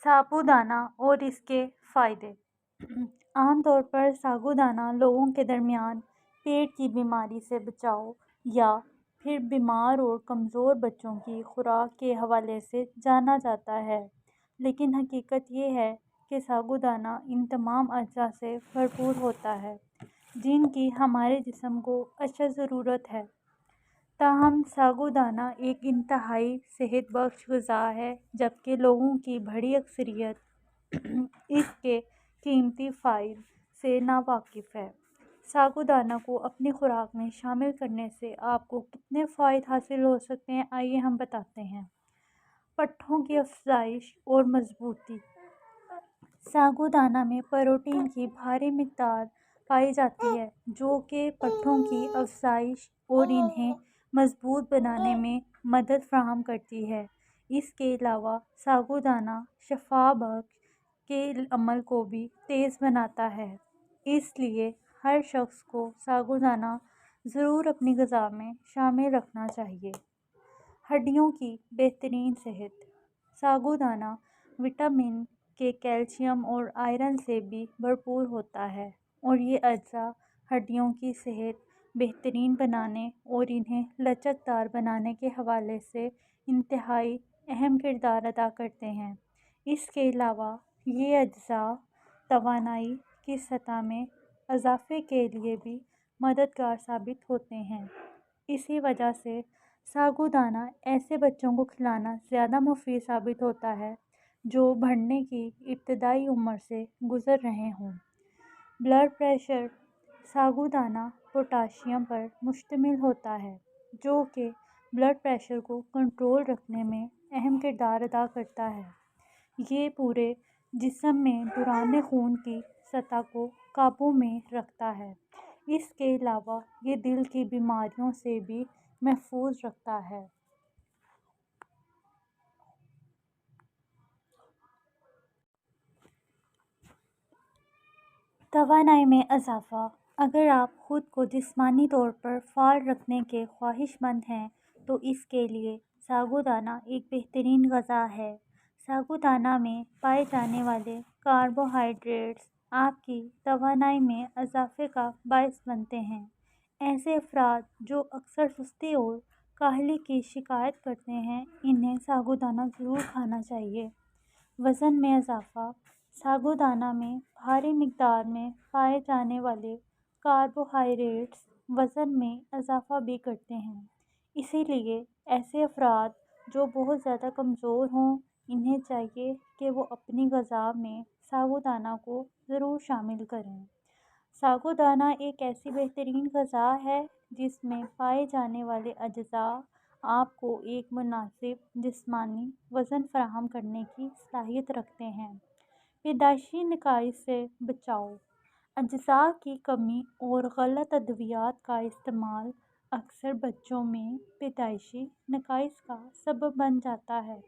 साबूदाना और इसके फ़ायदे। आम तौर पर साबूदाना लोगों के दरमियान पेट की बीमारी से बचाव या फिर बीमार और कमज़ोर बच्चों की खुराक के हवाले से जाना जाता है, लेकिन हकीकत ये है कि साबूदाना इन तमाम अज्जा से भरपूर होता है जिनकी हमारे जिस्म को अशद ज़रूरत है। ताहम साबूदाना एक इंतहाई सेहत बख्श ग़िज़ा है, जबकि लोगों की बड़ी अक्सरियत इसके कीमती फ़ायदे से नावाकिफ़ है। साबूदाना को अपनी खुराक में शामिल करने से आपको कितने फ़ायदे हासिल हो सकते हैं, आइए हम बताते हैं। पट्ठों की अफजाइश और मजबूती। साबूदाना में प्रोटीन की भारी मिक़दार पाई जाती है, जो कि पट्ठों की अफजाइश और इन्हें मजबूत बनाने में मदद फ़राहम करती है। इसके अलावा साबूदाना शफ़ा बख्श के अमल को भी तेज़ बनाता है, इसलिए हर शख्स को साबूदाना ज़रूर अपनी ग़िज़ा में शामिल रखना चाहिए। हड्डियों की बेहतरीन सेहत। साबूदाना विटामिन के, कैल्शियम और आयरन से भी भरपूर होता है और ये अज्जा हड्डियों की सेहत बेहतरीन बनाने और इन्हें लचकदार बनाने के हवाले से इंतहाई अहम किरदार अदा करते हैं। इसके अलावा ये अज्जा तवानाई की सतह में इजाफ़े के लिए भी मददगार साबित होते हैं। इसी वजह से साबूदाना ऐसे बच्चों को खिलाना ज़्यादा मुफीद साबित होता है जो बढ़ने की इब्तदाई उम्र से गुज़र रहे हों। Blood pressure. साबूदाना पोटाशियम पर मुश्तमिल होता है, जो कि ब्लड प्रेशर को कंट्रोल रखने में अहम किरदार अदा करता है। ये पूरे जिस्म में दौरान खून की सतह को काबू में रखता है। इसके अलावा ये दिल की बीमारियों से भी महफूज रखता है। तवानाई में इजाफ़ा। अगर आप ख़ुद को जिस्मानी तौर पर फ़ाल रखने के ख्वाहिशमंद हैं तो इसके लिए साबूदाना एक बेहतरीन ग़िज़ा है। साबूदाना में पाए जाने वाले कार्बोहाइड्रेट्स आपकी तवानाई में इजाफ़े का बाइस बनते हैं। ऐसे अफराद जो अक्सर सुस्ती और काहली की शिकायत करते हैं, इन्हें साबूदाना ज़रूर खाना चाहिए। वज़न में इजाफ़ा। साबूदाना में भारी मिक़दार में पाए जाने वाले कार्बोहाइड्रेट्स वज़न में इजाफ़ा भी करते हैं, इसीलिए ऐसे अफराद जो बहुत ज़्यादा कमज़ोर हों, इन्हें चाहिए कि वो अपनी ग़िज़ा में साबूदाना को ज़रूर शामिल करें। साबूदाना एक ऐसी बेहतरीन ग़िज़ा है जिसमें पाए जाने वाले अज्जा आपको एक मुनासिब जिस्मानी वज़न फ़राहम करने की सलाहियत रखते हैं। पैदाइशी नकाइस से बचाव। अज्जा की कमी और गलत अद्वियात का इस्तेमाल अक्सर बच्चों में पैदाइशी नकाइस का सबब बन जाता है।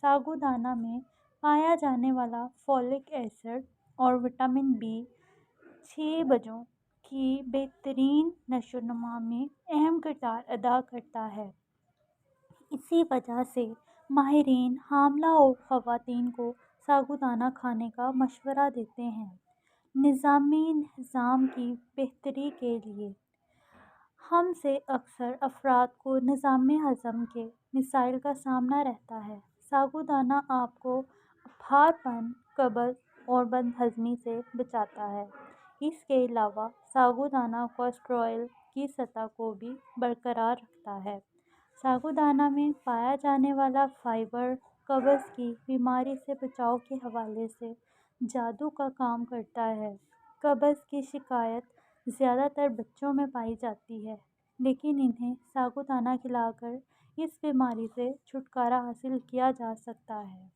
साबूदाना में पाया जाने वाला फोलिक एसिड और विटामिन B6 बच्चों की बेहतरीन नशोनुमा में अहम किरदार अदा करता है। इसी वजह से माहिरीन हामला और ख़वातीन को साबूदाना खाने का मशवरा देते हैं। निज़ामी इंतज़ाम की बेहतरी के लिए। हम से अक्सर अफराद को निज़ाम हज़म के मसाइल का सामना रहता है। साबूदाना आपको भारपन, कब्ज़ और बदहज़मी से बचाता है। इसके अलावा साबूदाना कोलेस्ट्रॉल की सतह को भी बरकरार रखता है। साबूदाना में पाया जाने वाला फ़ाइबर कब्ज़ की बीमारी से बचाव के हवाले से जादू का काम करता है। कब्ज़ की शिकायत ज़्यादातर बच्चों में पाई जाती है, लेकिन इन्हें साबूदाना खिलाकर इस बीमारी से छुटकारा हासिल किया जा सकता है।